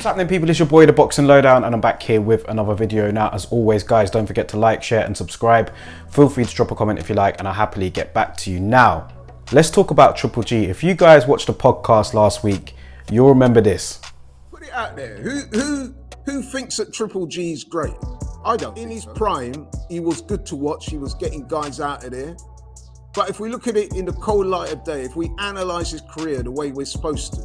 happening, people? It's your boy, the Boxing Lowdown, and I'm back here with another video. Now, as always, guys, don't forget to like, share and subscribe. Feel free to drop a comment if you like, and I'll happily get back to you. Now, let's talk about Triple G. If you guys watched the podcast last week, you'll remember this. Put it out there. Who thinks that Triple G's great? I don't. In his prime, he was good to watch. He was getting guys out of there. But if we look at it in the cold light of day, if we analyse his career the way we're supposed to,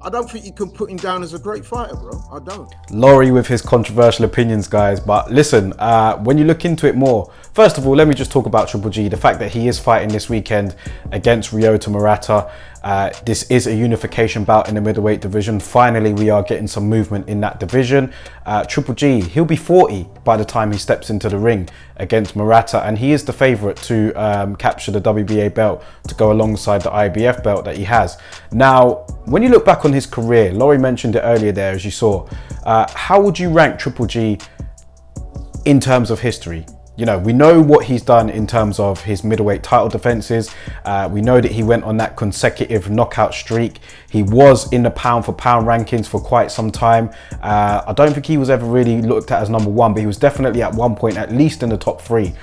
I don't think you can put him down as a great fighter, bro. I don't. Laurie with his controversial opinions, guys. But listen, when you look into it more, first of all, let me just talk about Triple G. The fact that he is fighting this weekend against Golovkin-Murata. This is a unification bout in the middleweight division. Finally, we are getting some movement in that division. Triple G, he'll be 40 by the time he steps into the ring against Murata, and he is the favourite to capture the WBA belt to go alongside the IBF belt that he has. Now, when you look back on his career, Laurie mentioned it earlier there, as you saw. How would you rank Triple G in terms of history? You know, we know what he's done in terms of his middleweight title defenses. We know that he went on that consecutive knockout streak. He was in the pound for pound rankings for quite some time. I don't think he was ever really looked at as number one, but he was definitely at one point at least in the top three.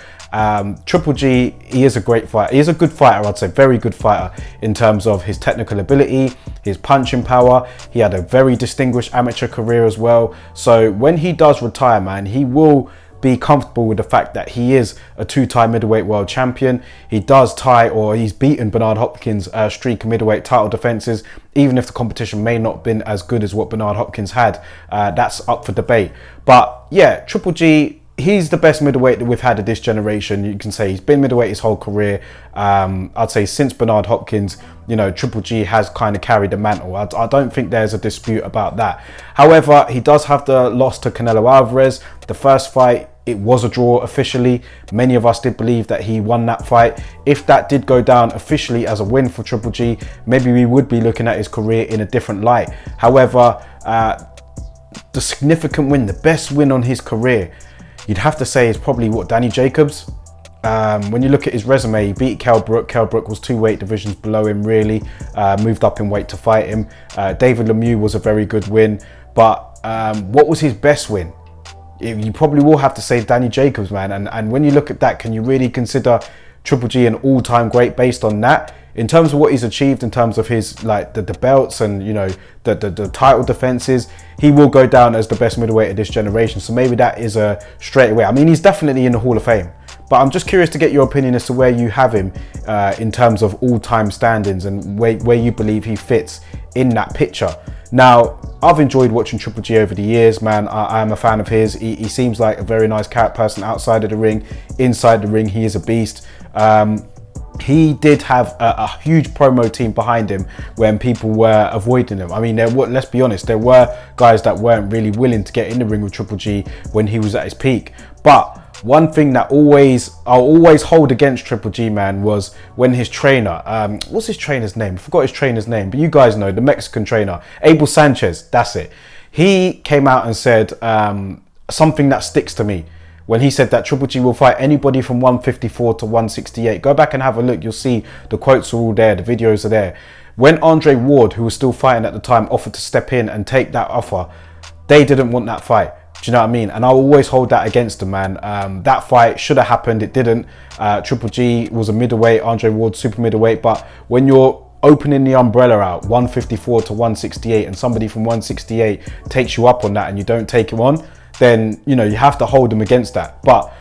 Triple G, he is a great fighter. He is a good fighter, I'd say, very good fighter in terms of his technical ability, his punching power. He had a very distinguished amateur career as well. So when he does retire, man, he will be comfortable with the fact that he is a two-time middleweight world champion. He does tie, or he's beaten Bernard Hopkins' streak of middleweight title defenses, even if the competition may not have been as good as what Bernard Hopkins had. That's up for debate. But yeah, Triple G, he's the best middleweight that we've had of this generation. You can say he's been middleweight his whole career. I'd say since Bernard Hopkins, you know, Triple G has kind of carried the mantle. I don't think there's a dispute about that. However, he does have the loss to Canelo Alvarez. The first fight, it was a draw officially. Many of us did believe that he won that fight. If that did go down officially as a win for Triple G, maybe we would be looking at his career in a different light. However, the significant win, the best win on his career, you'd have to say is probably what, Danny Jacobs. When you look at his resume, he beat Kell Brook. Kell Brook was 2 weight divisions below him, really. Moved up in weight to fight him. David Lemieux was a very good win. But what was his best win? You probably will have to say Danny Jacobs, man. And when you look at that, can you really consider Triple G an all-time great based on that? In terms of what he's achieved, in terms of his, like, the belts and, you know, the title defenses, he will go down as the best middleweight of this generation. So maybe that is a straight away. I mean, he's definitely in the Hall of Fame. But I'm just curious to get your opinion as to where you have him in terms of all-time standings and where you believe he fits in that picture. Now, I've enjoyed watching Triple G over the years, man. I'm a fan of his. He seems like a very nice person outside of the ring. Inside the ring, he is a beast. He did have a huge promo team behind him when people were avoiding him. I mean, let's be honest, there were guys that weren't really willing to get in the ring with Triple G when he was at his peak. But one thing that I'll always hold against Triple G, man, was when his trainer, what's his trainer's name? I forgot his trainer's name, but you guys know, the Mexican trainer, Abel Sanchez, that's it. He came out and said something that sticks to me. When he said that Triple G will fight anybody from 154 to 168. Go back and have a look. You'll see the quotes are all there. The videos are there. When Andre Ward, who was still fighting at the time, offered to step in and take that offer, they didn't want that fight. Do you know what I mean? And I'll always hold that against them, man. That fight should have happened. It didn't. Triple G was a middleweight. Andre Ward, super middleweight. But when you're opening the umbrella out, 154 to 168, and somebody from 168 takes you up on that and you don't take him on, then, you know, you have to hold them against that. But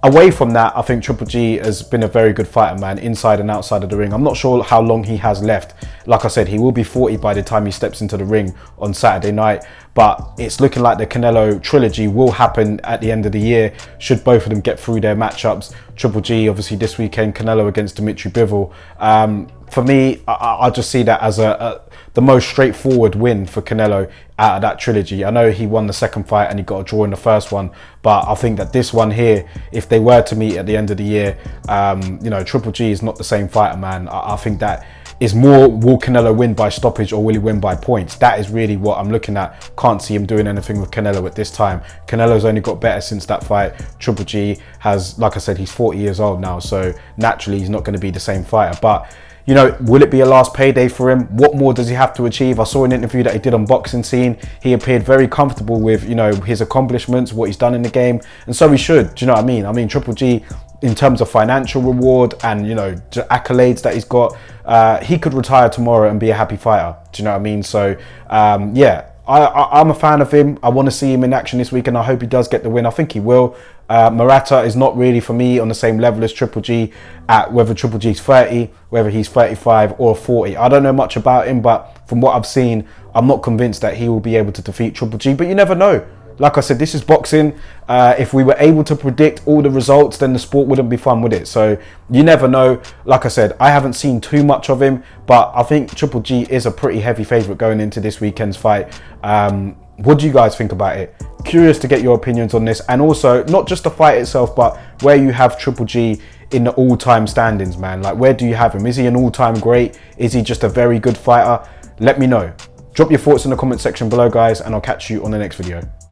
away from that, I think Triple G has been a very good fighter, man, inside and outside of the ring. I'm not sure how long he has left. Like I said, he will be 40 by the time he steps into the ring on Saturday night. But it's looking like the Canelo trilogy will happen at the end of the year, should both of them get through their matchups. Triple G, obviously, this weekend, Canelo against Dimitri Bivol. For me, I just see that as the most straightforward win for Canelo out of that trilogy. I know he won the second fight and he got a draw in the first one, but I think that this one here, if they were to meet at the end of the year, you know, Triple G is not the same fighter, man. I think that is more, will Canelo win by stoppage or will he win by points? That is really what I'm looking at. Can't see him doing anything with Canelo at this time. Canelo's only got better since that fight. Triple G has, like I said, he's 40 years old now, so naturally he's not going to be the same fighter. But you know, will it be a last payday for him? What more does he have to achieve? I saw an interview that he did on Boxing Scene. He appeared very comfortable with, you know, his accomplishments, what he's done in the game. And so he should, do you know what I mean? I mean, Triple G, in terms of financial reward and, you know, accolades that he's got, he could retire tomorrow and be a happy fighter. Do you know what I mean? So, yeah. I'm a fan of him. I want to see him in action this week, and I hope he does get the win. I think he will. Murata is not really for me on the same level as Triple G, at whether Triple G's 30, whether he's 35 or 40. I don't know much about him, but from what I've seen, I'm not convinced that he will be able to defeat Triple G, but you never know. Like I said, this is boxing. If we were able to predict all the results, then the sport wouldn't be fun, would it? So you never know. Like I said, I haven't seen too much of him, but I think Triple G is a pretty heavy favourite going into this weekend's fight. What do you guys think about it? Curious to get your opinions on this, and also not just the fight itself, but where you have Triple G in the all-time standings, man. Like, where do you have him? Is he an all-time great? Is he just a very good fighter? Let me know. Drop your thoughts in the comment section below, guys, and I'll catch you on the next video.